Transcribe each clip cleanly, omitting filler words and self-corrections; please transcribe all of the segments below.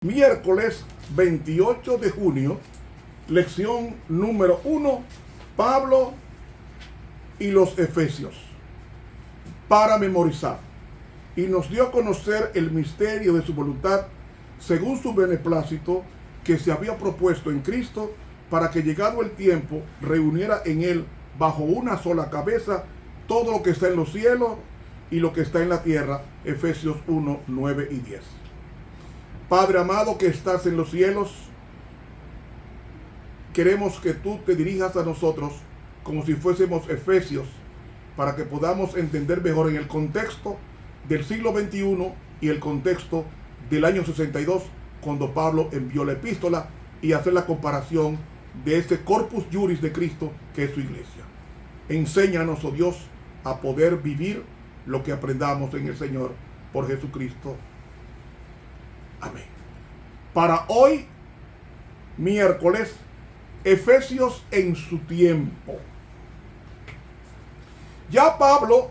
Miércoles 28 de junio, lección número 1, Pablo y los Efesios, para memorizar. Y nos dio a conocer el misterio de su voluntad, según su beneplácito, que se había propuesto en Cristo, para que llegado el tiempo, reuniera en él, bajo una sola cabeza, todo lo que está en los cielos y lo que está en la tierra. Efesios 1, 9 y 10. Padre amado que estás en los cielos, queremos que tú te dirijas a nosotros como si fuésemos efesios, para que podamos entender mejor en el contexto del siglo XXI y el contexto del año 62, cuando Pablo envió la epístola, y hacer la comparación de este corpus juris de Cristo que es su iglesia. Enséñanos, oh Dios, a poder vivir lo que aprendamos en el Señor por Jesucristo. Amén. Para hoy, miércoles, Efesios en su tiempo. Ya Pablo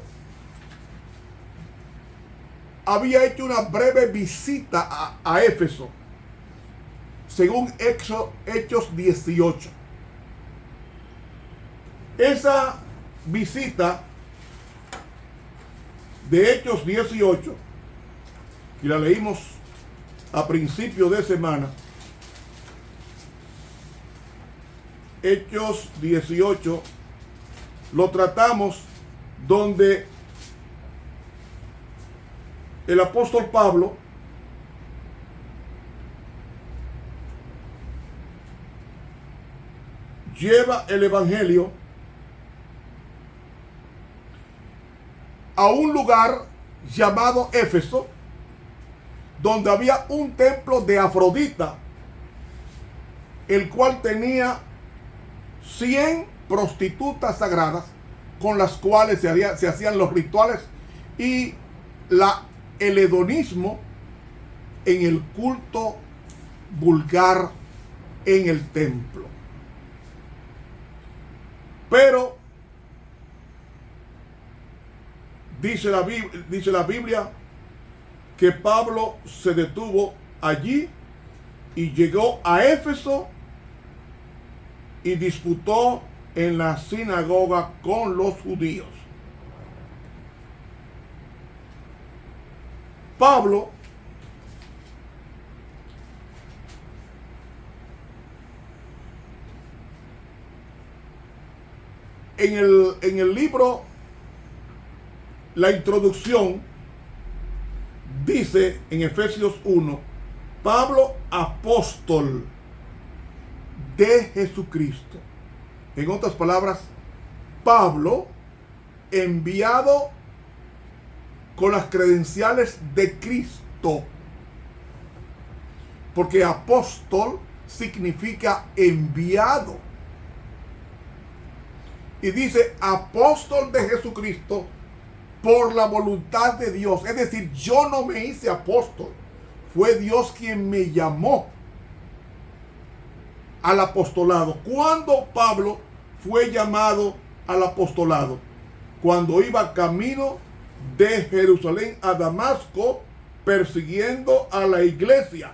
había hecho una breve visita a Éfeso, según Hechos 18. Esa visita de Hechos 18, y la leímos a principio de semana, Hechos 18, lo tratamos donde el apóstol Pablo lleva el evangelio a un lugar llamado Éfeso, donde había un templo de Afrodita, el cual tenía 100 prostitutas sagradas, con las cuales se hacían los rituales y el hedonismo en el culto vulgar en el templo. Pero dice la Biblia que Pablo se detuvo allí y llegó a Éfeso y disputó en la sinagoga con los judíos. Pablo en el libro, la introducción, dice en Efesios 1, Pablo, apóstol de Jesucristo. En otras palabras, Pablo, enviado con las credenciales de Cristo, porque apóstol significa enviado. Y dice apóstol de Jesucristo por la voluntad de Dios. Es decir, yo no me hice apóstol, fue Dios quien me llamó al apostolado. ¿Cuándo Pablo fue llamado al apostolado? Cuando iba camino de Jerusalén a Damasco, persiguiendo a la iglesia.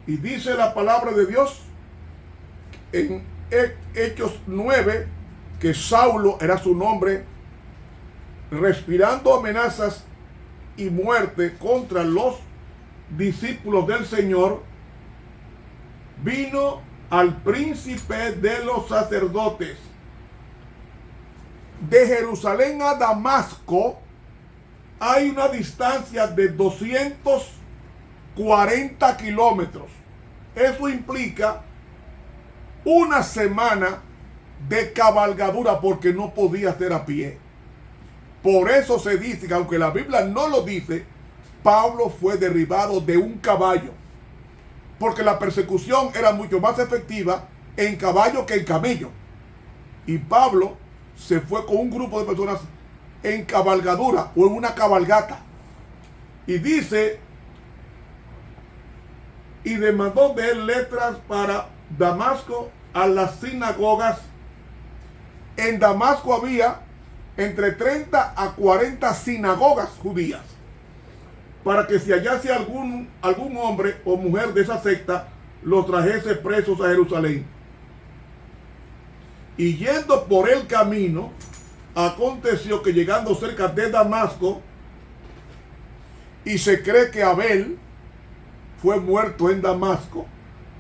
Y dice la palabra de Dios en Hechos 9, que Saulo era su nombre, respirando amenazas y muerte contra los discípulos del Señor, vino al príncipe de los sacerdotes. De Jerusalén a Damasco hay una distancia de 240 kilómetros. Eso implica una semana de cabalgadura, porque no podía ser a pie. Por eso se dice que, aunque la Biblia no lo dice, Pablo fue derribado de un caballo, porque la persecución era mucho más efectiva en caballo que en camello. Y Pablo se fue con un grupo de personas en cabalgadura o en una cabalgata. Y dice, y demandó de él letras para Damasco a las sinagogas. En Damasco había entre 30 a 40 sinagogas judías. para que si hallase algún hombre o mujer de esa secta, los trajese presos a Jerusalén. Y yendo por el camino, aconteció que llegando cerca de Damasco, y se cree que Abel fue muerto en Damasco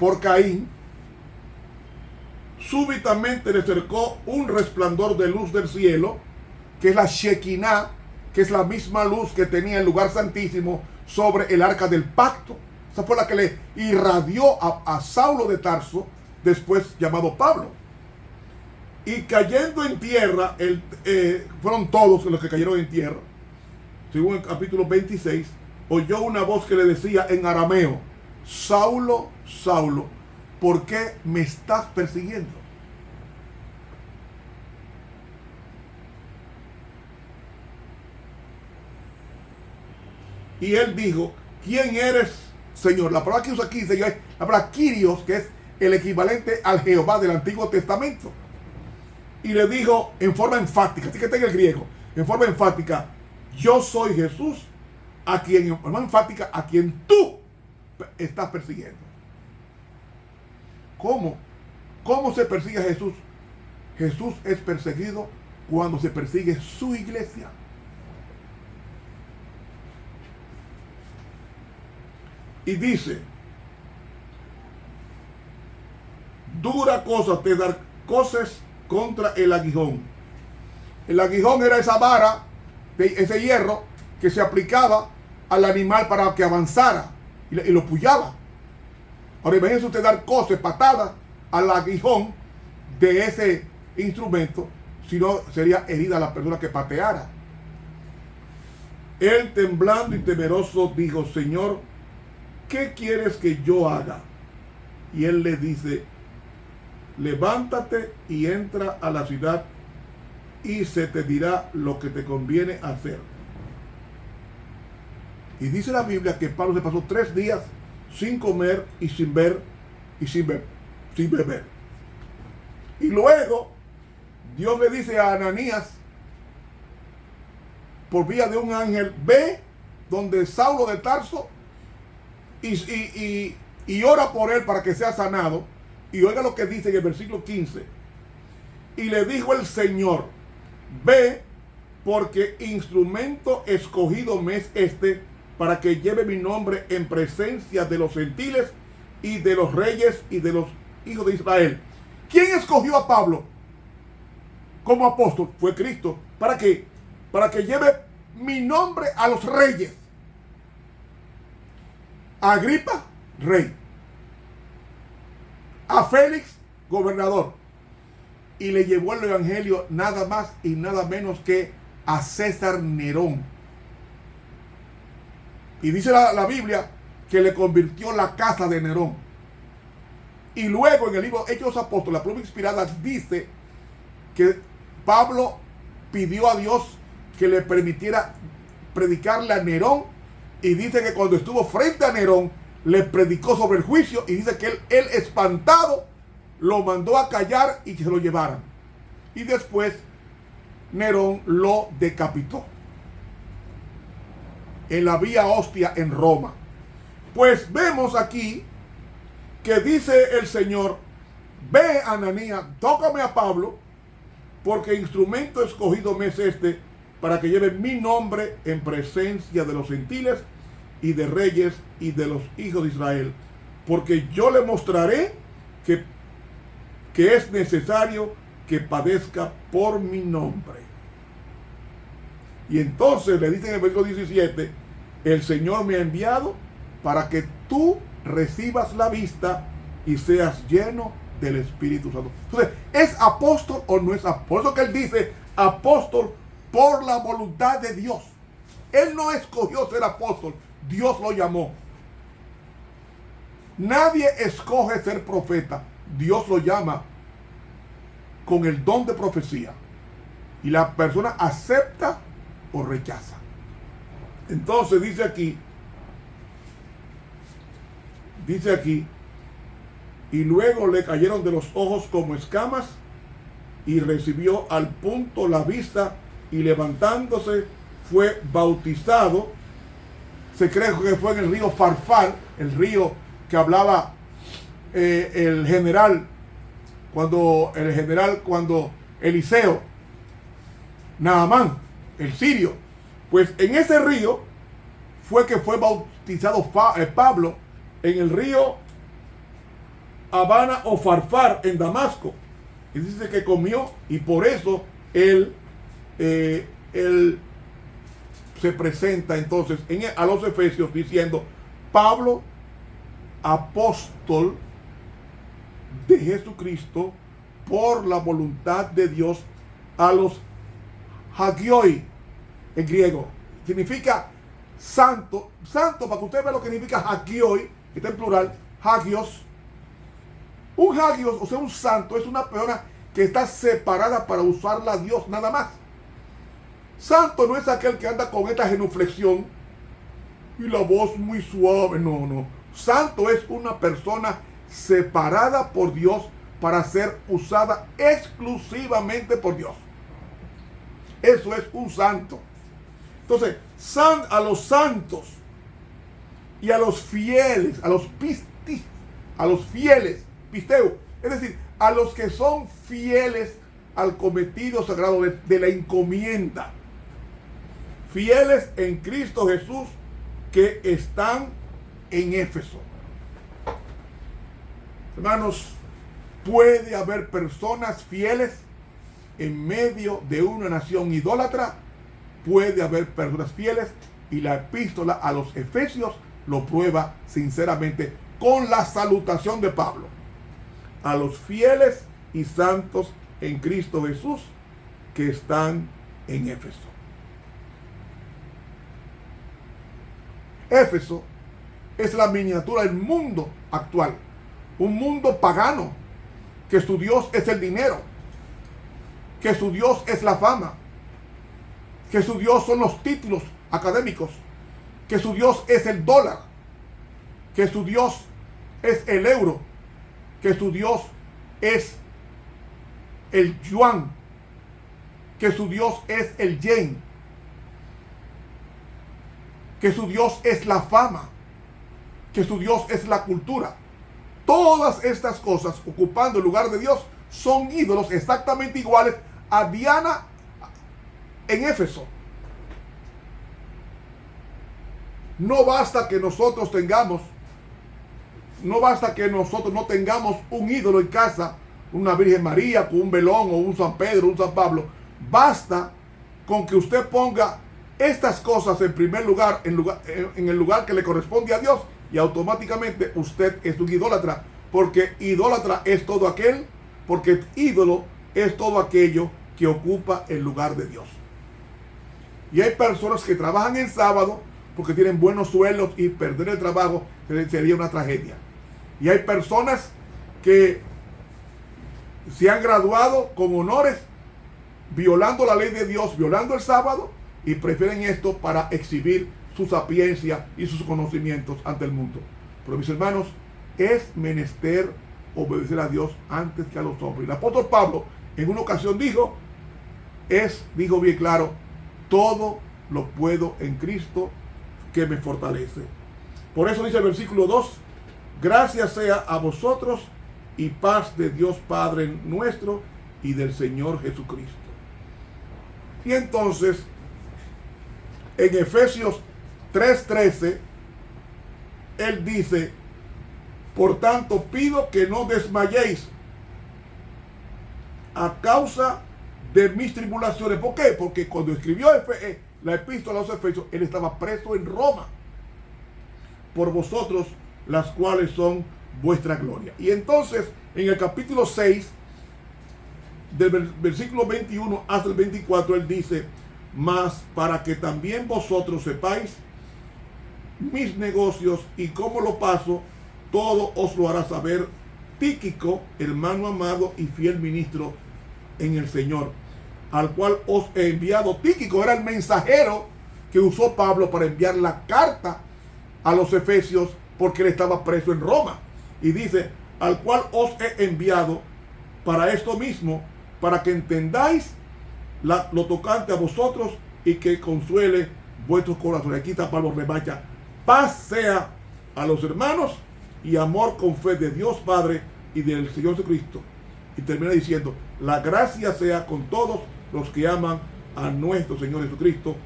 por Caín, súbitamente le cercó un resplandor de luz del cielo, que es la Shekinah, que es la misma luz que tenía el lugar santísimo sobre el arca del pacto. Esa fue la que le irradió a Saulo de Tarso, después llamado Pablo. Y cayendo en tierra, fueron todos los que cayeron en tierra, según el capítulo 26, oyó una voz que le decía en arameo: Saulo, Saulo, ¿por qué me estás persiguiendo? Y él dijo: ¿quién eres, Señor? La palabra que usa aquí, Señor, es la palabra Kyrios, que es el equivalente al Jehová del Antiguo Testamento. Y le dijo en forma enfática, así que está en el griego, en forma enfática: yo soy Jesús, en forma enfática, a quien tú estás persiguiendo. ¿Cómo? ¿Cómo se persigue a Jesús? Jesús es perseguido cuando se persigue su iglesia. Y dice: dura cosa te dar cosas contra el aguijón. El aguijón era esa vara, ese hierro que se aplicaba al animal para que avanzara y lo puyaba. Ahora imagínense usted dar cosas, patadas al aguijón de ese instrumento, si no sería herida la persona que pateara. Él, temblando y temeroso, dijo: Señor, ¿qué quieres que yo haga? Y él le dice: levántate y entra a la ciudad, y se te dirá lo que te conviene hacer. Y dice la Biblia que Pablo se pasó 3 días sin comer y sin ver y sin beber. Y luego Dios le dice a Ananías, por vía de un ángel: ve donde Saulo de Tarso y ora por él para que sea sanado. Y oiga lo que dice en el versículo 15. Y le dijo el Señor: ve, porque instrumento escogido me es este, para que lleve mi nombre en presencia de los gentiles y de los reyes y de los hijos de Israel. ¿Quién escogió a Pablo como apóstol? Fue Cristo. ¿Para qué? Para que lleve mi nombre a los reyes. A Agripa, rey. A Félix, gobernador. Y le llevó el evangelio nada más y nada menos que a César Nerón. Y dice la Biblia que le convirtió la casa de Nerón. Y luego en el libro Hechos de los Apóstoles, la pluma inspirada, dice que Pablo pidió a Dios que le permitiera predicarle a Nerón. Y dice que cuando estuvo frente a Nerón, le predicó sobre el juicio. Y dice que él espantado, lo mandó a callar y que se lo llevaran. Y después Nerón lo decapitó en la Vía Ostia en Roma. Pues vemos aquí que dice el Señor: ve, Ananías, tócame a Pablo, porque instrumento escogido me es este, para que lleve mi nombre en presencia de los gentiles y de reyes y de los hijos de Israel, porque yo le mostraré que es necesario que padezca por mi nombre. Y entonces le dice en el versículo 17: el Señor me ha enviado para que tú recibas la vista y seas lleno del Espíritu Santo. Entonces, ¿es apóstol o no es apóstol? Por eso que él dice apóstol por la voluntad de Dios. Él no escogió ser apóstol, Dios lo llamó. Nadie escoge ser profeta, Dios lo llama con el don de profecía. Y la persona acepta o rechaza. Entonces dice aquí, y luego le cayeron de los ojos como escamas, y recibió al punto la vista, y levantándose fue bautizado. Se cree que fue en el río Farfar, el río que hablaba el general cuando Eliseo, Naamán, el sirio, pues en ese río fue que fue bautizado Pablo, en el río Habana o Farfar en Damasco, y dice que comió, y por eso él se presenta entonces a los Efesios diciendo: Pablo, apóstol de Jesucristo por la voluntad de Dios, a los hagioi, en griego significa santo, para que usted vea lo que significa hagioi, que está en plural, hagios. Un hagios, o sea, un santo, es una persona que está separada para usarla a Dios nada más. Santo no es aquel que anda con esta genuflexión y la voz muy suave, no. Santo es una persona separada por Dios para ser usada exclusivamente por Dios. Eso es un santo. Entonces, a los santos y a los fieles, a los fieles, pisteu, es decir, a los que son fieles al cometido sagrado de la encomienda, fieles en Cristo Jesús, que están en Éfeso. Hermanos, puede haber personas fieles en medio de una nación idólatra, puede haber personas fieles, y la epístola a los Efesios lo prueba sinceramente con la salutación de Pablo: a los fieles y santos en Cristo Jesús que están en Éfeso. Éfeso es la miniatura del mundo actual, un mundo pagano, que su Dios es el dinero, que su Dios es la fama, que su Dios son los títulos académicos, que su Dios es el dólar, que su Dios es el euro, que su Dios es el yuan, que su Dios es el yen, que su Dios es la fama, que su Dios es la cultura. Todas estas cosas, ocupando el lugar de Dios, son ídolos exactamente iguales a Diana en Éfeso. No basta que nosotros no tengamos un ídolo en casa, una Virgen María con un velón, o un San Pedro, un San Pablo. Basta con que usted ponga estas cosas en primer lugar, en el lugar que le corresponde a Dios, y automáticamente usted es un idólatra, porque idólatra es todo aquel, porque ídolo es todo aquello que ocupa el lugar de Dios. Y hay personas que trabajan en sábado porque tienen buenos sueldos, y perder el trabajo sería una tragedia. Y hay personas que se han graduado con honores violando la ley de Dios, violando el sábado, y prefieren esto para exhibir su sapiencia y sus conocimientos ante el mundo. Pero mis hermanos, es menester obedecer a Dios antes que a los hombres. El apóstol Pablo en una ocasión dijo bien claro: todo lo puedo en Cristo que me fortalece. Por eso dice el versículo 2: gracias sea a vosotros y paz de Dios Padre nuestro y del Señor Jesucristo. Y entonces, en Efesios 3:13, él dice: por tanto pido que no desmayéis a causa de mis tribulaciones. ¿Por qué? Porque cuando escribió la epístola a los Efesios, él estaba preso en Roma, por vosotros, las cuales son vuestra gloria. Y entonces, en el capítulo 6, del versículo 21 hasta el 24, él dice: mas para que también vosotros sepáis mis negocios y cómo lo paso, todo os lo hará saber Tíquico, hermano amado y fiel ministro en el Señor, al cual os he enviado. Tíquico era el mensajero que usó Pablo para enviar la carta a los Efesios, porque él estaba preso en Roma. Y dice: al cual os he enviado para esto mismo, para que entendáis lo tocante a vosotros y que consuele vuestros corazones. Aquí está Pablo remacha Paz sea a los hermanos y amor con fe de Dios Padre y del Señor Jesucristo. Y termina diciendo, la gracia sea con todos los que aman a nuestro Señor Jesucristo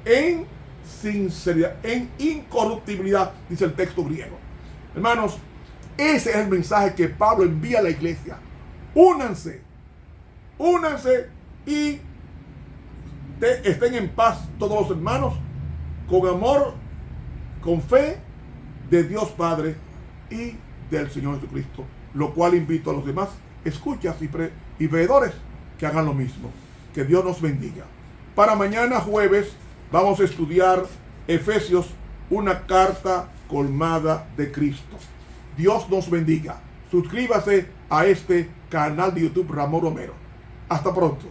en sinceridad, en incorruptibilidad, dice el texto griego. Hermanos, ese es el mensaje que Pablo envía a la iglesia. Únanse y estén en paz todos los hermanos, con amor, con fe de Dios Padre y del Señor Jesucristo. Lo cual invito a los demás escuchas y veedores que hagan lo mismo. Que Dios nos bendiga. Para mañana jueves vamos a estudiar Efesios, una carta colmada de Cristo. Dios nos bendiga. Suscríbase a este canal de YouTube Ramón Romero. Hasta pronto.